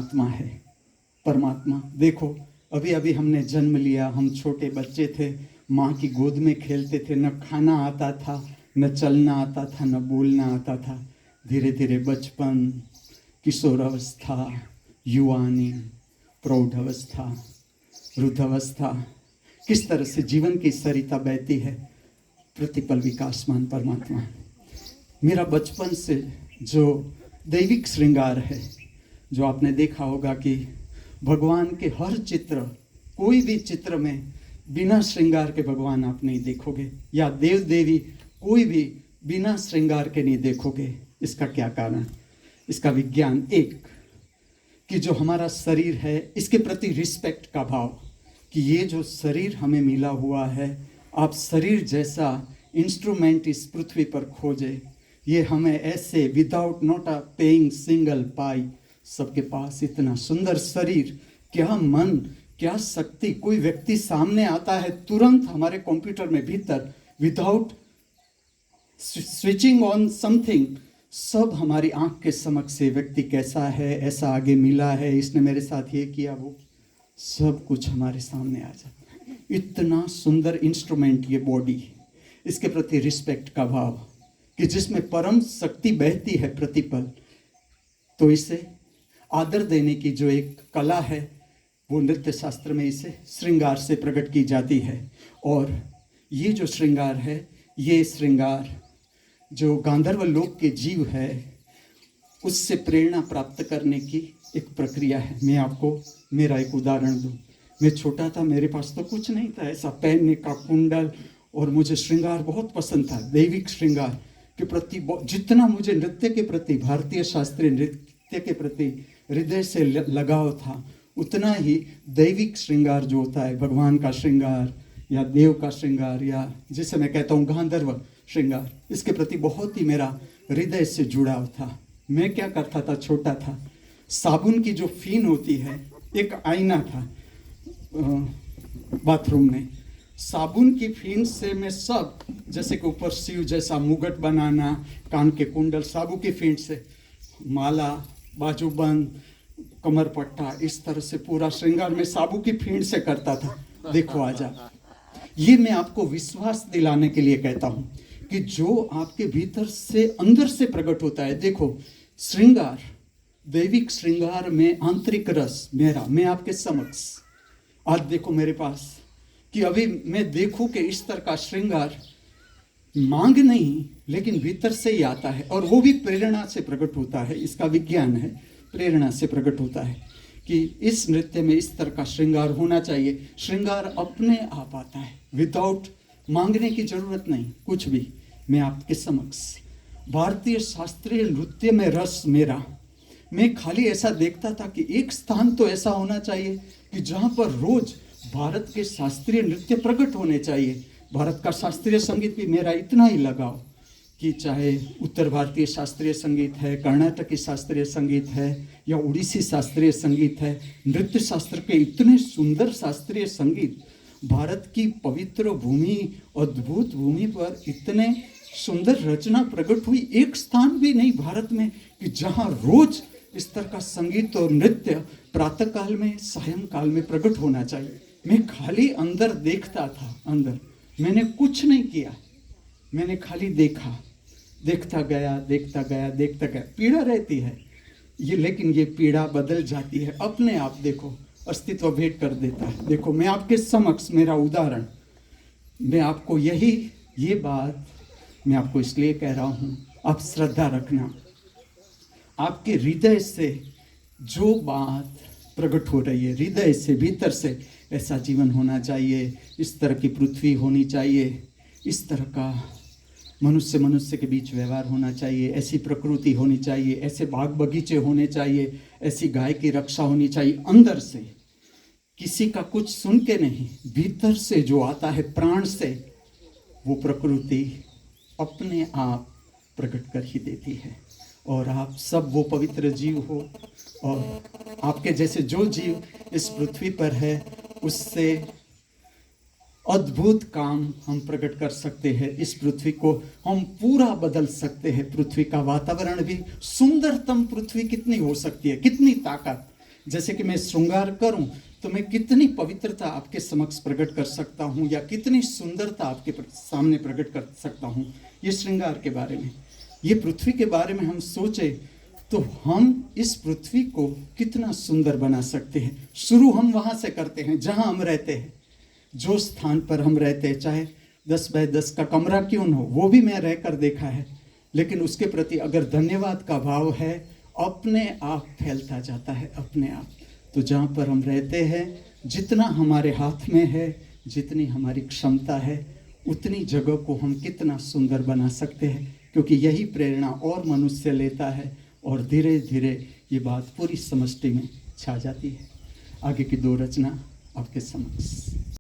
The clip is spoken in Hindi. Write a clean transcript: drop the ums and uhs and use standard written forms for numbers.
आत्मा है, परमात्मा। देखो, अभी अभी हमने जन्म लिया, हम छोटे बच्चे थे, माँ की गोद में खेलते थे, न खाना आता था, न चलना आता था, न बोलना आता था। धीरे धीरे बचपन, किशोरावस्था, युवानी, प्रौढ़ावस्था, वृद्धावस्था, किस तरह से जीवन की सरिता बहती है, प्रतिपल विकासमान परमात्मा। मेरा बचपन से जो दैविक श्रृंगार है, जो आपने देखा होगा कि भगवान के हर चित्र, कोई भी चित्र में बिना श्रृंगार के भगवान आप नहीं देखोगे, या देव देवी कोई भी बिना श्रृंगार के नहीं देखोगे। इसका क्या कारण? इसका विज्ञान एक, कि जो हमारा शरीर है इसके प्रति रिस्पेक्ट का भाव, कि ये जो शरीर हमें मिला हुआ है, आप शरीर जैसा इंस्ट्रूमेंट इस पृथ्वी पर खोजे, ये हमें ऐसे without not a paying single pie, सबके पास इतना सुंदर शरीर, क्या मन, क्या शक्ति। कोई व्यक्ति सामने आता है, तुरंत हमारे कंप्यूटर में भीतर विदाउट स्विचिंग ऑन समथिंग, सब हमारी आंख के समक्ष से व्यक्ति कैसा है, ऐसा आगे मिला है, इसने मेरे साथ ये किया, वो सब कुछ हमारे सामने आ जाता है। इतना सुंदर इंस्ट्रूमेंट ये बॉडी, इसके प्रति रिस्पेक्ट का भाव, कि जिसमें परम शक्ति बहती है प्रतिपल। तो इसे आदर देने की जो एक कला है, वो नृत्य शास्त्र में इसे श्रृंगार से प्रकट की जाती है। और ये जो श्रृंगार है, ये श्रृंगार जो गांधर्व लोक के जीव है, उससे प्रेरणा प्राप्त करने की एक प्रक्रिया है। मैं आपको मेरा एक उदाहरण दूं। मैं छोटा था, मेरे पास तो कुछ नहीं था ऐसा पहनने का कुंडल, और मुझे श्रृंगार बहुत पसंद था। दैविक श्रृंगार के प्रति जितना मुझे नृत्य के प्रति, भारतीय शास्त्रीय नृत्य के प्रति हृदय से लगाव था, उतना ही दैविक श्रृंगार जो होता है, भगवान का श्रृंगार या देव का श्रृंगार, या जिसे मैं कहता हूँ गांधर्व श्रृंगार, इसके प्रति बहुत ही मेरा हृदय से जुड़ाव था। मैं क्या करता था, छोटा था, साबुन की जो फीन होती है, एक आईना था बाथरूम में, साबुन की फीन से मैं सब, जैसे कि ऊपर शिव जैसा मुगट बनाना, कान के कुंडल, साबुन की फीन से माला, बाजूबंद, कमर पट्टा, इस तरह से पूरा श्रृंगार मैं साबु की फीण से करता था। देखो आजा, ये मैं आपको विश्वास दिलाने के लिए कहता हूं कि जो आपके भीतर से, अंदर से प्रकट होता है। देखो, श्रृंगार, दैविक श्रृंगार में आंतरिक रस मेरा, मैं आपके समक्ष आज देखो मेरे पास, कि अभी मैं देखूं कि इस तरह का श्रृंगार मांग नहीं, लेकिन भीतर से ही आता है, और वो भी प्रेरणा से प्रकट होता है। इसका विज्ञान है, प्रेरणा से प्रकट होता है कि इस नृत्य में इस तरह का श्रृंगार होना चाहिए। श्रृंगार अपने आप आता है, विदाउट मांगने की जरूरत नहीं, कुछ भी। मैं आपके समक्ष भारतीय शास्त्रीय नृत्य में रस मेरा, मैं खाली ऐसा देखता था कि एक स्थान तो ऐसा होना चाहिए कि जहाँ पर रोज भारत के शास्त्रीय नृत्य प्रकट होने चाहिए। भारत का शास्त्रीय संगीत भी मेरा इतना ही लगाव, कि चाहे उत्तर भारतीय शास्त्रीय संगीत है, कर्नाटकी शास्त्रीय संगीत है, या उड़ीसी शास्त्रीय संगीत है, नृत्य शास्त्र के इतने सुंदर शास्त्रीय संगीत, भारत की पवित्र भूमि, अद्भुत भूमि पर इतने सुंदर रचना प्रकट हुई। एक स्थान भी नहीं भारत में कि जहाँ रोज इस तरह का संगीत और नृत्य प्रातः काल में, सायंकाल में प्रकट होना चाहिए। मैं खाली अंदर देखता था, अंदर मैंने कुछ नहीं किया, मैंने खाली देखा, देखता गया, देखता गया, देखता गया। पीड़ा रहती है ये, लेकिन ये पीड़ा बदल जाती है अपने आप। देखो, अस्तित्व भेंट कर देता है। देखो, मैं आपके समक्ष मेरा उदाहरण, मैं आपको ये बात मैं आपको इसलिए कह रहा हूँ, आप श्रद्धा रखना। आपके हृदय से जो बात प्रकट हो रही है, हृदय से, भीतर से, ऐसा जीवन होना चाहिए, इस तरह की पृथ्वी होनी चाहिए, इस तरह का मनुष्य के बीच व्यवहार होना चाहिए, ऐसी प्रकृति होनी चाहिए, ऐसे बाग बगीचे होने चाहिए, ऐसी गाय की रक्षा होनी चाहिए। अंदर से, किसी का कुछ सुन के नहीं, भीतर से जो आता है प्राण से, वो प्रकृति अपने आप प्रकट कर ही देती है। और आप सब वो पवित्र जीव हो, और आपके जैसे जो जीव इस पृथ्वी पर है, उससे अद्भुत काम हम प्रकट कर सकते हैं। इस पृथ्वी को हम पूरा बदल सकते हैं। पृथ्वी का वातावरण भी, सुंदरतम पृथ्वी कितनी हो सकती है, कितनी ताकत, जैसे कि मैं श्रृंगार करूं तो मैं कितनी पवित्रता आपके समक्ष प्रकट कर सकता हूं या कितनी सुंदरता आपके सामने प्रकट कर सकता हूं। ये श्रृंगार के बारे में। ये पृथ्वी के बारे में हम सोचे तो हम इस पृथ्वी को कितना सुंदर बना सकते हैं। शुरू हम वहां से करते हैं जहां हम रहते हैं, जो स्थान पर हम रहते हैं, चाहे 10 बाय 10 का कमरा क्यों न हो, वो भी मैं रहकर देखा है। लेकिन उसके प्रति अगर धन्यवाद का भाव है, अपने आप फैलता जाता है अपने आप। तो जहाँ पर हम रहते हैं, जितना हमारे हाथ में है, जितनी हमारी क्षमता है, उतनी जगह को हम कितना सुंदर बना सकते हैं, क्योंकि यही प्रेरणा और मनुष्य लेता है और धीरे धीरे ये बात पूरी समष्टि में छा जाती है। आगे की 2 रचना आपके समक्ष।